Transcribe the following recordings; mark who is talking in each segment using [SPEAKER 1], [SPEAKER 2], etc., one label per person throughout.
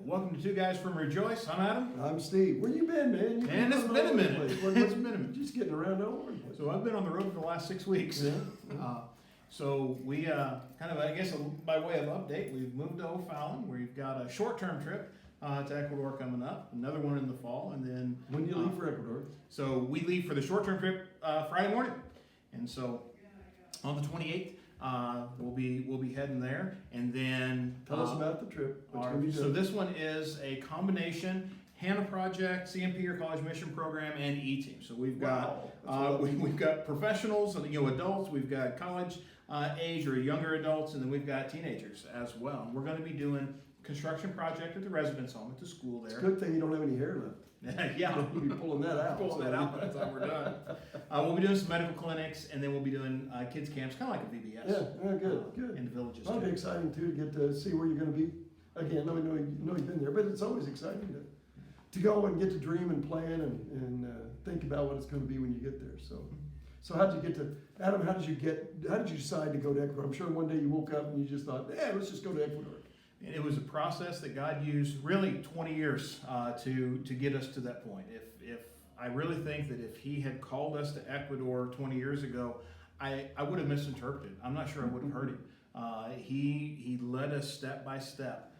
[SPEAKER 1] Welcome to Two Guys from Rejoice. I'm Adam.
[SPEAKER 2] I'm Steve. Where you been, man?
[SPEAKER 1] Man, it's been a minute. It's been a minute.
[SPEAKER 2] Just getting around all over the place.
[SPEAKER 1] So I've been on the road for the last 6 weeks.
[SPEAKER 2] Yeah.
[SPEAKER 1] So we kind of, I guess, by way of update, we've moved to O'Fallon. We've got a short-term trip to Ecuador coming up, another one in the fall, and then
[SPEAKER 2] When do you leave for Ecuador?
[SPEAKER 1] so we leave for the short-term trip Friday morning, and so on the 28th we'll be heading there, and then
[SPEAKER 2] Tell us about the trip. What's gonna be
[SPEAKER 1] so
[SPEAKER 2] done?
[SPEAKER 1] this one is a combination Hannah Project, CMP or College Mission Program, and E-Team. So we've got
[SPEAKER 2] Wow.
[SPEAKER 1] we've got professionals, adults. We've got college age or younger adults, and then we've got teenagers as well. And we're going to be doing construction project at the residence home at the school
[SPEAKER 2] It's a
[SPEAKER 1] there.
[SPEAKER 2] good thing you don't have any hair left.
[SPEAKER 1] Yeah.
[SPEAKER 2] You'll be pulling that out.
[SPEAKER 1] Pulling that out by the time we're done. We'll be doing some medical clinics, and then we'll be doing kids camps, kind of like a VBS.
[SPEAKER 2] Yeah, good.
[SPEAKER 1] In the villages.
[SPEAKER 2] That'll be
[SPEAKER 1] too.
[SPEAKER 2] exciting too, to get to see where you're gonna be. Again, I know you've been there, but it's always exciting to go and get to dream and plan and think about what it's gonna be when you get there, So how'd you get to, Adam, how did you decide to go to Ecuador? I'm sure one day you woke up and you just thought, let's just go to Ecuador.
[SPEAKER 1] And it was a process that God used really 20 years to get us to that point. If I really think that if He had called us to Ecuador 20 years ago, I would have misinterpreted. I'm not sure I would have heard Him. He led us step by step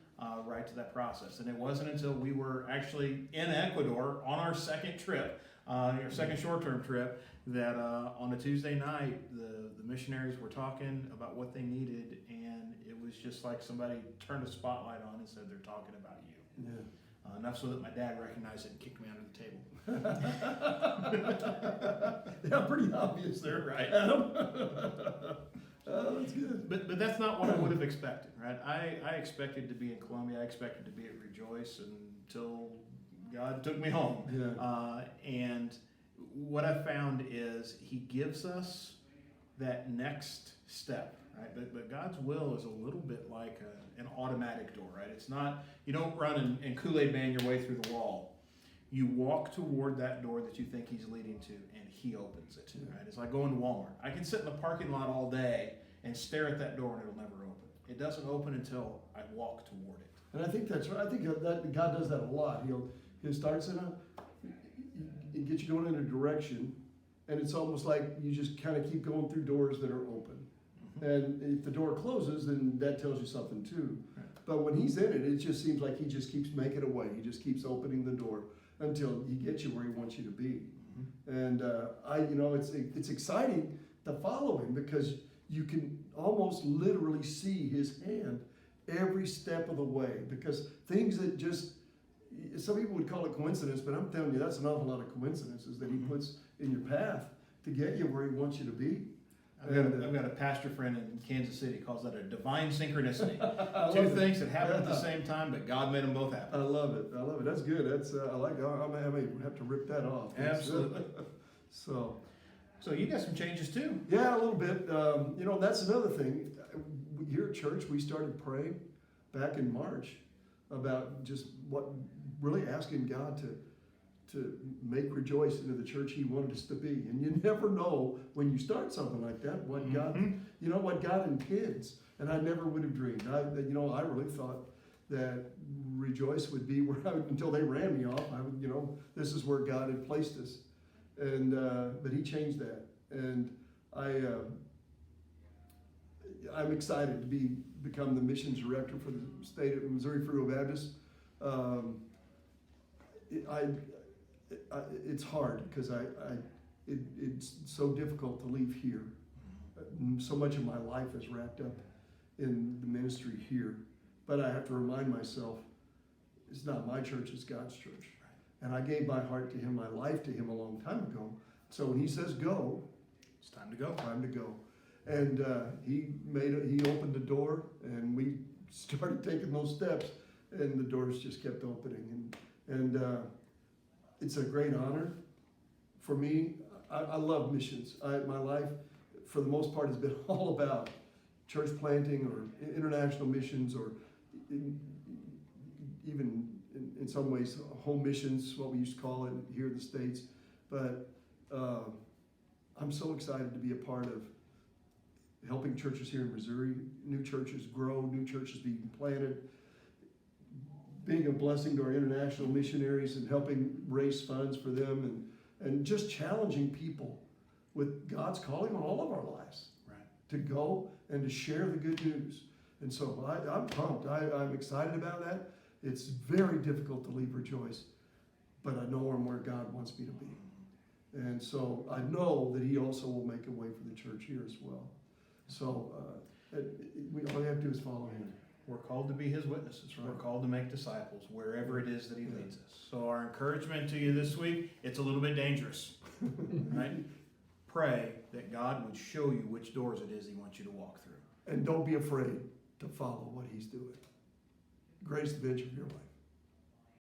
[SPEAKER 1] right to that process. And it wasn't until we were actually in Ecuador on our second trip, our second short-term trip, that on a Tuesday night, the missionaries were talking about what they needed, and it was just like somebody turned a spotlight on and said, they're talking about you.
[SPEAKER 2] Yeah.
[SPEAKER 1] Enough so that my dad recognized it and kicked me under the table.
[SPEAKER 2] Yeah, pretty obvious there,
[SPEAKER 1] Right.
[SPEAKER 2] Adam. Oh, that's good.
[SPEAKER 1] But that's not what I would have expected, right? I expected to be in Colombia. I expected to be at Rejoice until God took me home.
[SPEAKER 2] Yeah.
[SPEAKER 1] And what I found is He gives us that next step, right? But God's will is a little bit like an automatic door, right? It's not, you don't run and Kool-Aid man your way through the wall. You walk toward that door that you think He's leading to, and He opens it, right? It's like going to Walmart. I can sit in the parking lot all day and stare at that door, and it'll never open. It doesn't open until I walk toward it.
[SPEAKER 2] And I think that's right. I think that God does that a lot. He starts he gets you going in a direction, and it's almost like you just kind of keep going through doors that are open. And if the door closes, then that tells you something too.
[SPEAKER 1] Right.
[SPEAKER 2] But when He's in it, it just seems like He just keeps making a way. He just keeps opening the door until He gets you where He wants you to be. And it's exciting to follow Him because you can almost literally see His hand every step of the way. Because things that just, some people would call it coincidence, but I'm telling you, that's an awful lot of coincidences that He puts in your path to get you where He wants you to be.
[SPEAKER 1] I've got a pastor friend in Kansas City, calls that a divine synchronicity.
[SPEAKER 2] I
[SPEAKER 1] Two
[SPEAKER 2] love it.
[SPEAKER 1] things that happen at the same time, but God made them both
[SPEAKER 2] I
[SPEAKER 1] happen.
[SPEAKER 2] love it. That's good. That's I like it. I may have to rip that off.
[SPEAKER 1] Absolutely.
[SPEAKER 2] So
[SPEAKER 1] So you got some changes too.
[SPEAKER 2] yeah, a little bit. That's another thing. Here at church, we started praying back in March about just really asking God to make Rejoice into the church He wanted us to be. And you never know when you start something like that what God intends. And I never would have dreamed. I really thought that Rejoice would be where until they ran me off. This is where God had placed us. And but He changed that. And I'm excited to become the missions director for the state of Missouri Fruitful Baptist. It's hard because it's so difficult to leave here. So much of my life is wrapped up in the ministry here. But I have to remind myself, it's not my church, it's God's church. And I gave my heart to Him, my life to Him a long time ago. So when He says go,
[SPEAKER 1] It's time to go.
[SPEAKER 2] time to go. And He opened the door, and we started taking those steps, and the doors just kept opening. And it's a great honor for me. I love missions. My life, for the most part, has been all about church planting or international missions, or even in some ways home missions, what we used to call it here in the States. But I'm so excited to be a part of helping churches here in Missouri, new churches grow, new churches being planted, being a blessing to our international missionaries and helping raise funds for them and just challenging people with God's calling on all of our lives.
[SPEAKER 1] Right.
[SPEAKER 2] To go and to share the good news. And so I'm pumped. I'm excited about that. It's very difficult to leave Rejoice, but I know I'm where God wants me to be. And so I know that he also will make a way for the church here as well. So all we have to do is follow him.
[SPEAKER 1] We're called to be his witnesses.
[SPEAKER 2] That's right.
[SPEAKER 1] We're called to make disciples wherever it is that he leads us. So our encouragement to you this week, it's a little bit dangerous, right? Pray that God would show you which doors it is he wants you to walk through.
[SPEAKER 2] And don't be afraid to follow what he's doing. Greatest adventure of your life.